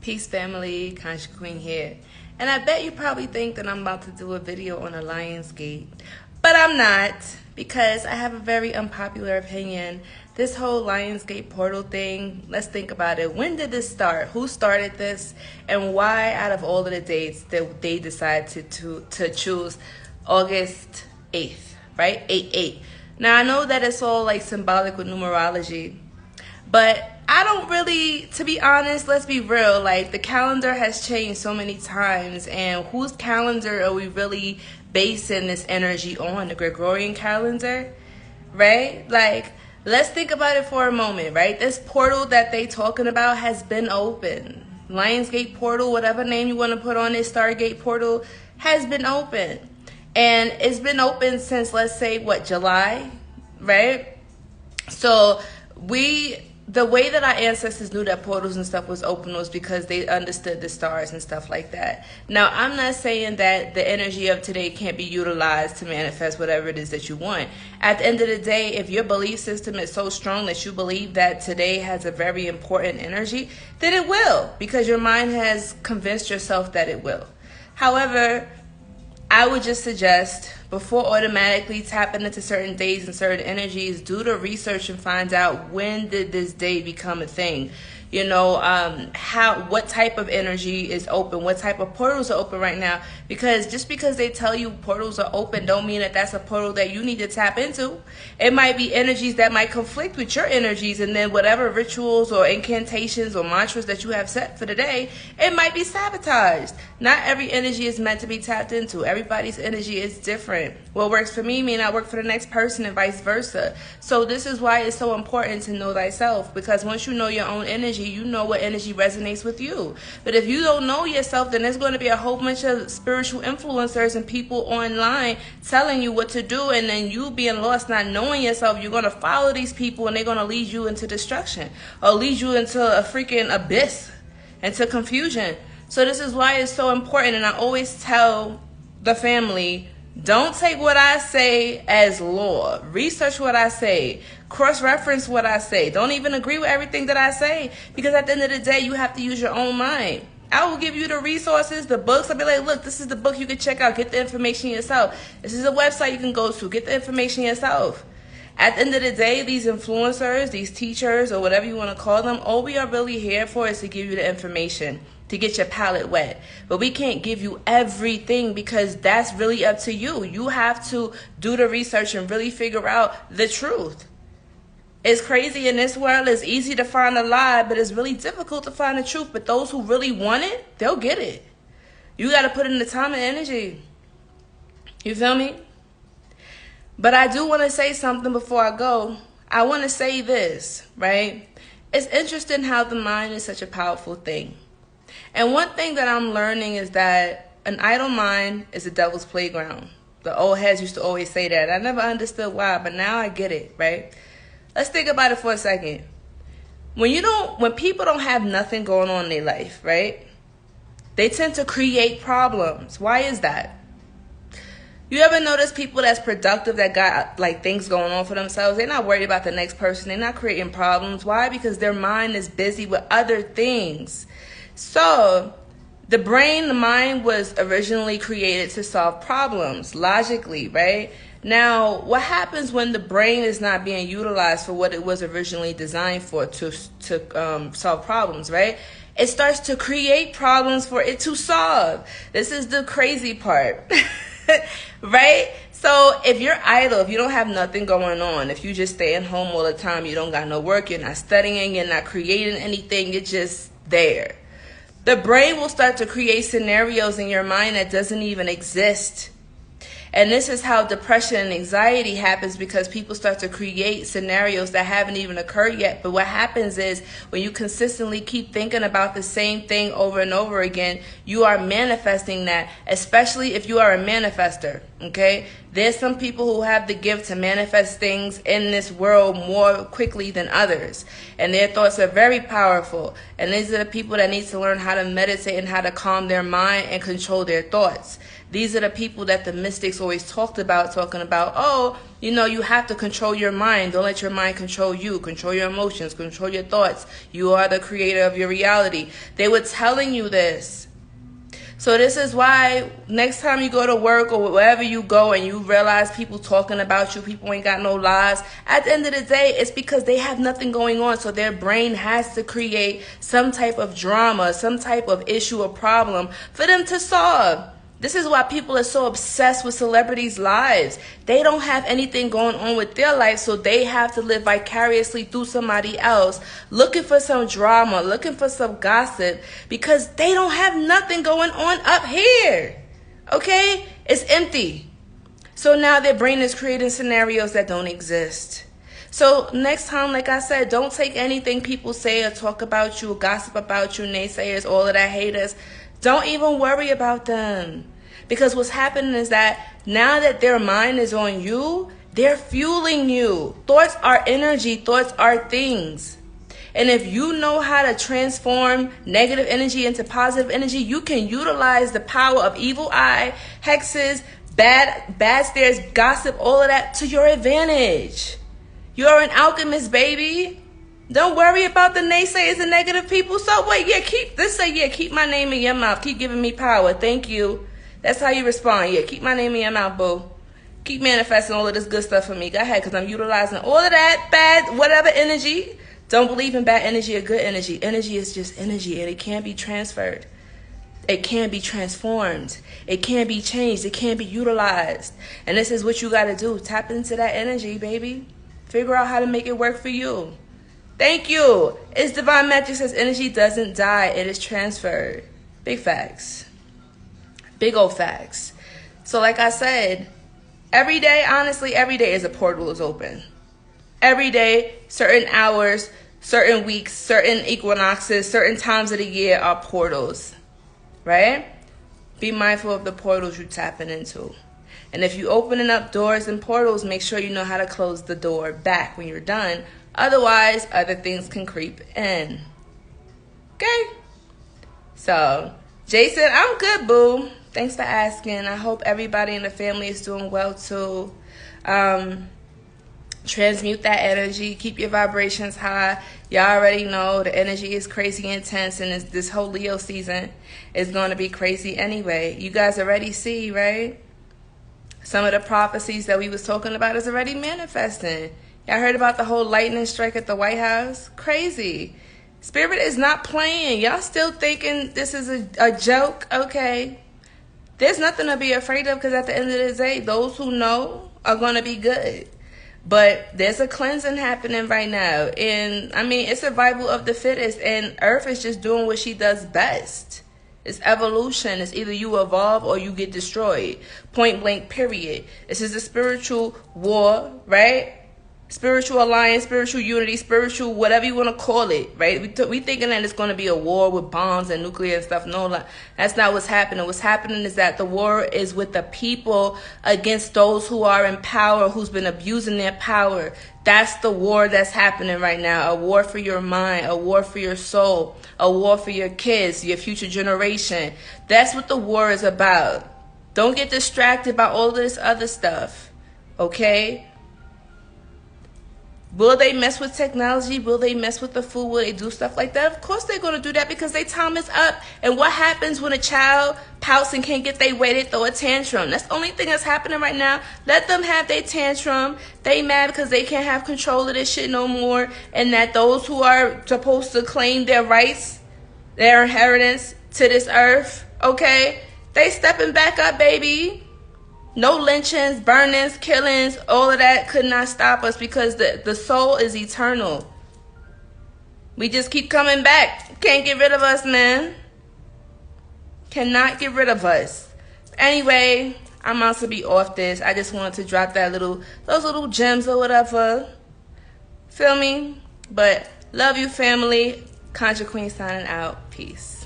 Peace family, Conscious Queen here. And I bet you probably think that I'm about to do a video on a LionsGate. But I'm not, because I have a very unpopular opinion. This whole LionsGate portal thing, let's think about it. When did this start? Who started this? And why out of all of the dates that they decided to choose August 8th, right? 8/8. Now I know that it's all like symbolic with numerology, but I don't really, to be honest, let's be real, like the calendar has changed so many times, and whose calendar are we really basing this energy on? The Gregorian Calendar, right? Like, let's think about it for a moment, right? This portal that they talking about has been open. LionsGate portal, whatever name you want to put on it, Stargate portal, has been open. And it's been open since, let's say, what, July, right? So the way that our ancestors knew that portals and stuff was open was because they understood the stars and stuff like that. Now, I'm not saying that the energy of today can't be utilized to manifest whatever it is that you want. At the end of the day, if your belief system is so strong that you believe that today has a very important energy, then it will, because your mind has convinced yourself that it will. However, I would just suggest, before automatically tapping into certain days and certain energies, do the research and find out, when did this day become a thing? You know, what type of energy is open? What type of portals are open right now? Because just because they tell you portals are open don't mean that that's a portal that you need to tap into. It might be energies that might conflict with your energies, and then whatever rituals or incantations or mantras that you have set for the day, it might be sabotaged. Not every energy is meant to be tapped into. Everybody's energy is different. What works for me may not work for the next person, and vice versa. So this is why it's so important to know thyself, because once you know your own energy, you know what energy resonates with you. But if you don't know yourself, then there's going to be a whole bunch of spiritual influencers and people online telling you what to do, and then you being lost, not knowing yourself, you're going to follow these people and they're going to lead you into destruction, or lead you into a freaking abyss, into confusion. So this is why it's so important, and I always tell the family, don't take what I say as law. Research what I say. Cross-reference what I say. Don't even agree with everything that I say, because at the end of the day, you have to use your own mind. I will give you the resources, the books. I'll be like, look, this is the book you can check out. Get the information yourself. This is a website you can go to. Get the information yourself. At the end of the day, these influencers, these teachers, or whatever you want to call them, all we are really here for is to give you the information, to get your palate wet. But we can't give you everything, because that's really up to you. You have to do the research and really figure out the truth. It's crazy in this world. It's easy to find a lie, but it's really difficult to find the truth. But those who really want it, they'll get it. You got to put in the time and energy. You feel me? But I do want to say something before I go. I want to say this, right? It's interesting how the mind is such a powerful thing. And one thing that I'm learning is that an idle mind is a devil's playground. The old heads used to always say that. I never understood why, but now I get it, right? Let's think about it for a second. When people don't have nothing going on in their life, right? They tend to create problems. Why is that? You ever notice people that's productive, that got like things going on for themselves? They're not worried about the next person. They're not creating problems. Why? Because their mind is busy with other things. So the brain, the mind, was originally created to solve problems logically, right? Now, what happens when the brain is not being utilized for what it was originally designed for, to solve problems, right? It starts to create problems for it to solve. This is the crazy part, right? So if you're idle, if you don't have nothing going on, if you just stay at home all the time, you don't got no work, you're not studying, you're not creating anything, you're just there. The brain will start to create scenarios in your mind that doesn't even exist. And this is how depression and anxiety happens, because people start to create scenarios that haven't even occurred yet. But what happens is, when you consistently keep thinking about the same thing over and over again, you are manifesting that, especially if you are a manifester, Okay, there's some people who have the gift to manifest things in this world more quickly than others, and their thoughts are very powerful. And these are the people that need to learn how to meditate and how to calm their mind and control their thoughts. These are the people that the mystics always talking about, oh, you know, you have to control your mind. Don't let your mind control you. Control your emotions, control your thoughts. You are the creator of your reality. They were telling you this. So this is why next time you go to work or wherever you go and you realize people talking about you, people ain't got no lies, at the end of the day, it's because they have nothing going on. So their brain has to create some type of drama, some type of issue or problem for them to solve. This is why people are so obsessed with celebrities' lives. They don't have anything going on with their life, so they have to live vicariously through somebody else, looking for some drama, looking for some gossip, because they don't have nothing going on up here. Okay? It's empty. So now their brain is creating scenarios that don't exist. So next time, like I said, don't take anything people say or talk about you, gossip about you, naysayers, all of that haters. Don't even worry about them. Because what's happening is that now that their mind is on you, they're fueling you. Thoughts are energy. Thoughts are things. And if you know how to transform negative energy into positive energy, you can utilize the power of evil eye, hexes, bad stares, gossip, all of that to your advantage. You're an alchemist, baby. Don't worry about the naysayers and negative people. So wait, keep my name in your mouth. Keep giving me power. Thank you. That's how you respond. Yeah, keep my name in your mouth, boo. Keep manifesting all of this good stuff for me. Go ahead, because I'm utilizing all of that bad, whatever energy. Don't believe in bad energy or good energy. Energy is just energy, and it can't be transferred. It can be transformed. It can be changed. It can be utilized. And this is what you got to do. Tap into that energy, baby. Figure out how to make it work for you. Thank you. It's Divine Magic says energy doesn't die. It is transferred. Big facts. Big old facts. So like I said, every day, honestly, every day is a portal is open. Every day, certain hours, certain weeks, certain equinoxes, certain times of the year are portals. Right? Be mindful of the portals you're tapping into. And if you're opening up doors and portals, make sure you know how to close the door back when you're done. Otherwise, other things can creep in. Okay? So, Jason, I'm good, boo. Thanks for asking. I hope everybody in the family is doing well, too. Transmute that energy. Keep your vibrations high. Y'all already know the energy is crazy intense, and this whole Leo season is going to be crazy anyway. You guys already see, right? Some of the prophecies that we was talking about is already manifesting. Y'all heard about the whole lightning strike at the White House? Crazy. Spirit is not playing. Y'all still thinking this is a joke? Okay. There's nothing to be afraid of, because at the end of the day, those who know are going to be good. But there's a cleansing happening right now. And, I mean, it's survival of the fittest. And Earth is just doing what she does best. It's evolution. It's either you evolve or you get destroyed. Point blank, period. This is a spiritual war, right? Spiritual alliance, spiritual unity, spiritual whatever you want to call it, right? We thinking that it's going to be a war with bombs and nuclear and stuff. No, that's not what's happening. What's happening is that the war is with the people against those who are in power, who's been abusing their power. That's the war that's happening right now. A war for your mind, a war for your soul, a war for your kids, your future generation. That's what the war is about. Don't get distracted by all this other stuff, okay? Will they mess with technology? Will they mess with the food? Will they do stuff like that? Of course they're going to do that, because their time is up. And what happens when a child pouts and can't get their way? They throw a tantrum. That's the only thing that's happening right now. Let them have their tantrum. They mad because they can't have control of this shit no more. And that those who are supposed to claim their rights, their inheritance to this earth, okay, they stepping back up, baby. No lynchings, burnings, killings, all of that could not stop us, because the soul is eternal. We just keep coming back. Can't get rid of us, man. Cannot get rid of us. Anyway, I'm about to be off this. I just wanted to drop those little gems or whatever. Feel me? But love you, family. Conjure Queen signing out. Peace.